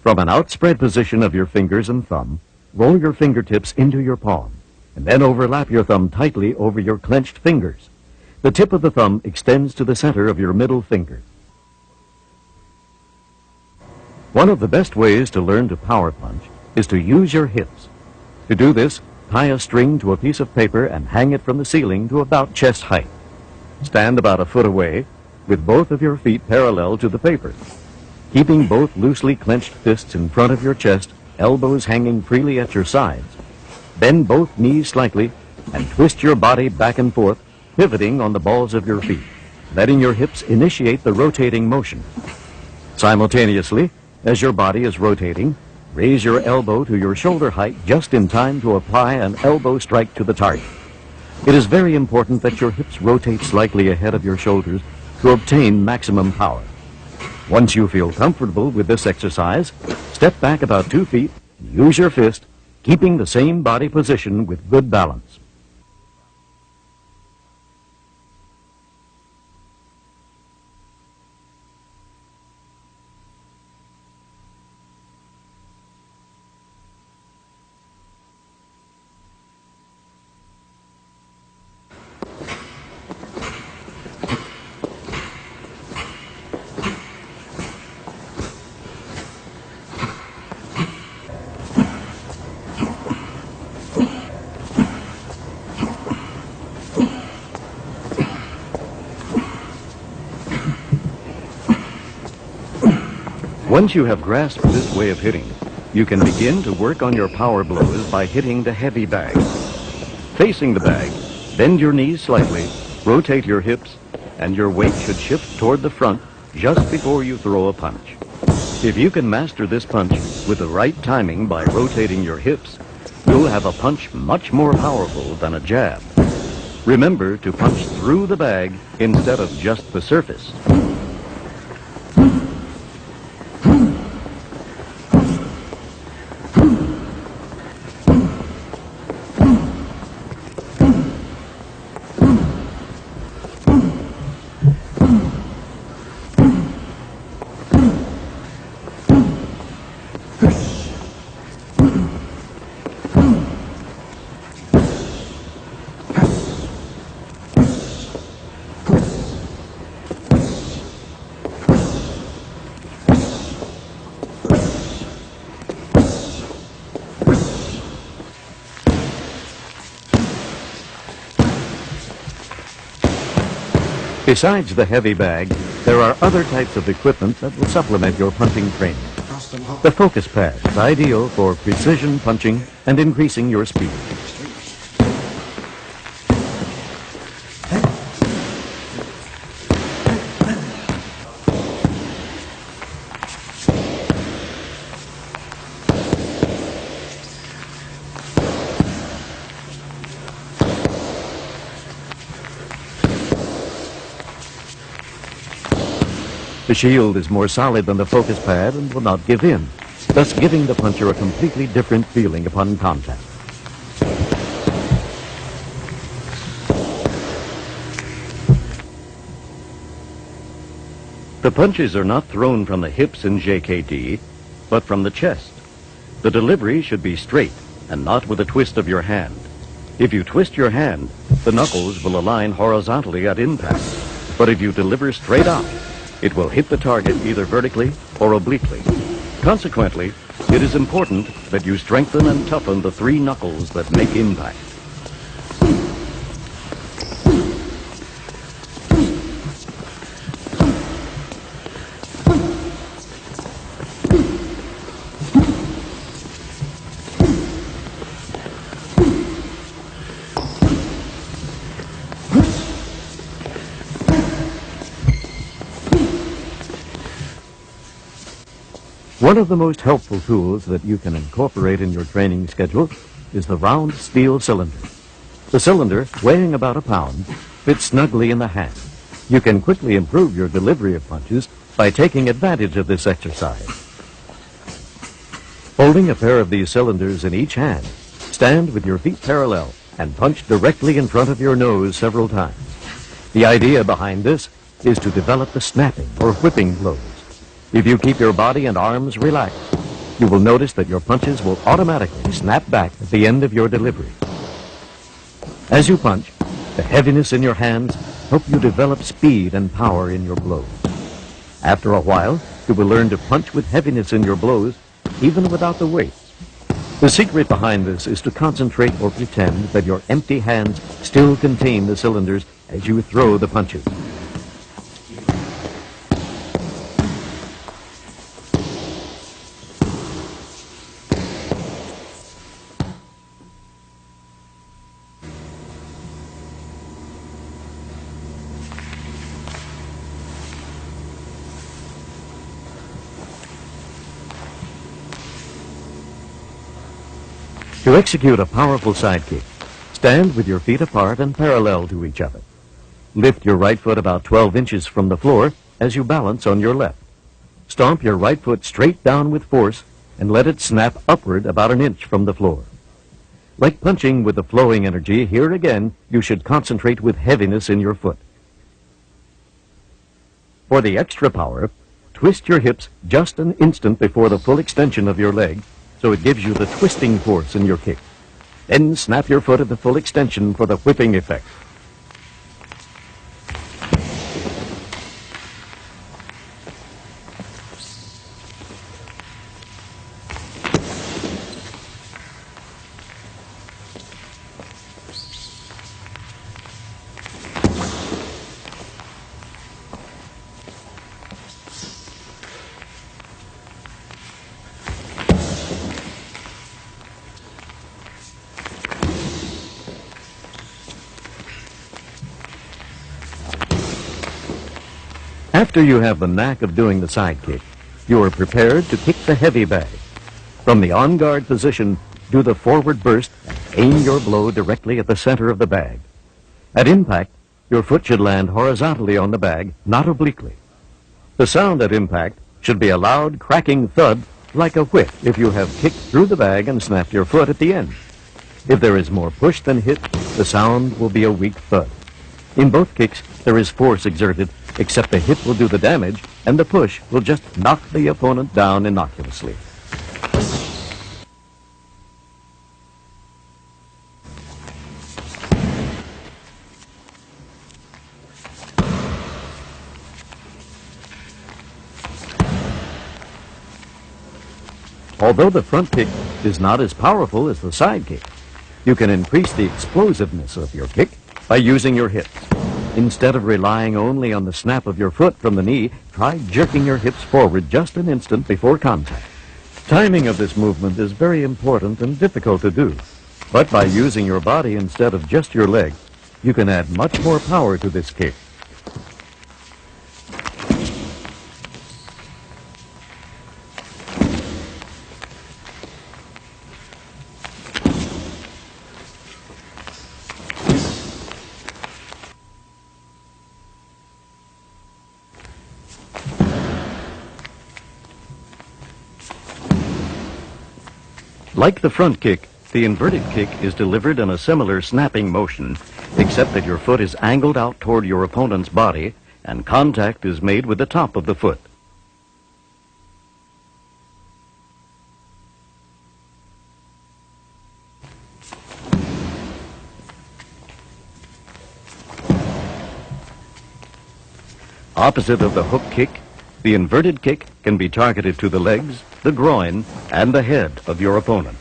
From an outspread position of your fingers and thumb, roll your fingertips into your palm, and then overlap your thumb tightly over your clenched fingers. The tip of the thumb extends to the center of your middle finger. One of the best ways to learn to power punch is to use your hips. To do this, tie a string to a piece of paper and hang it from the ceiling to about chest height. Stand about a foot away, with both of your feet parallel to the paper. Keeping both loosely clenched fists in front of your chest, elbows hanging freely at your sides. Bend both knees slightly and twist your body back and forth, pivoting on the balls of your feet, letting your hips initiate the rotating motion. Simultaneously, as your body is rotating, raise your elbow to your shoulder height just in time to apply an elbow strike to the target. It is very important that your hips rotate slightly ahead of your shoulders to obtain maximum power. Once you feel comfortable with this exercise, step back about 2 feet and use your fist, keeping the same body position with good balance. Once you have grasped this way of hitting, you can begin to work on your power blows by hitting the heavy bag. Facing the bag, bend your knees slightly, rotate your hips, and your weight should shift toward the front just before you throw a punch. If you can master this punch with the right timing by rotating your hips, you'll have a punch much more powerful than a jab. Remember to punch through the bag instead of just the surface. Besides the heavy bag, there are other types of equipment that will supplement your punching training. The focus pad is ideal for precision punching and increasing your speed. The shield is more solid than the focus pad and will not give in, thus giving the puncher a completely different feeling upon contact. The punches are not thrown from the hips in JKD, but from the chest. The delivery should be straight and not with a twist of your hand. If you twist your hand, the knuckles will align horizontally at impact, but if you deliver straight out, it will hit the target either vertically or obliquely. Consequently, it is important that you strengthen and toughen the 3 knuckles that make impact. One of the most helpful tools that you can incorporate in your training schedule is the round steel cylinder. The cylinder, weighing about a pound, fits snugly in the hand. You can quickly improve your delivery of punches by taking advantage of this exercise. Holding a pair of these cylinders in each hand, stand with your feet parallel and punch directly in front of your nose several times. The idea behind this is to develop the snapping or whipping blows. If you keep your body and arms relaxed, you will notice that your punches will automatically snap back at the end of your delivery. As you punch, the heaviness in your hands help you develop speed and power in your blows. After a while, you will learn to punch with heaviness in your blows, even without the weight. The secret behind this is to concentrate or pretend that your empty hands still contain the cylinders as you throw the punches. To execute a powerful side kick, stand with your feet apart and parallel to each other. Lift your right foot about 12 inches from the floor as you balance on your left. Stomp your right foot straight down with force and let it snap upward about an inch from the floor. Like punching with the flowing energy, here again you should concentrate with heaviness in your foot. For the extra power, twist your hips just an instant before the full extension of your leg, so it gives you the twisting force in your kick. Then snap your foot at the full extension for the whipping effect. After you have the knack of doing the side kick, you are prepared to kick the heavy bag. From the on-guard position, do the forward burst and aim your blow directly at the center of the bag. At impact, your foot should land horizontally on the bag, not obliquely. The sound at impact should be a loud, cracking thud like a whip if you have kicked through the bag and snapped your foot at the end. If there is more push than hit, the sound will be a weak thud. In both kicks, there is force exerted, except the hit will do the damage, and the push will just knock the opponent down innocuously. Although the front kick is not as powerful as the side kick, you can increase the explosiveness of your kick by using your hips. Instead of relying only on the snap of your foot from the knee, try jerking your hips forward just an instant before contact. Timing of this movement is very important and difficult to do, but by using your body instead of just your legs, you can add much more power to this kick. Like the front kick, the inverted kick is delivered in a similar snapping motion, except that your foot is angled out toward your opponent's body and contact is made with the top of the foot. Opposite of the hook kick, the inverted kick can be targeted to the legs, the groin, and the head of your opponent.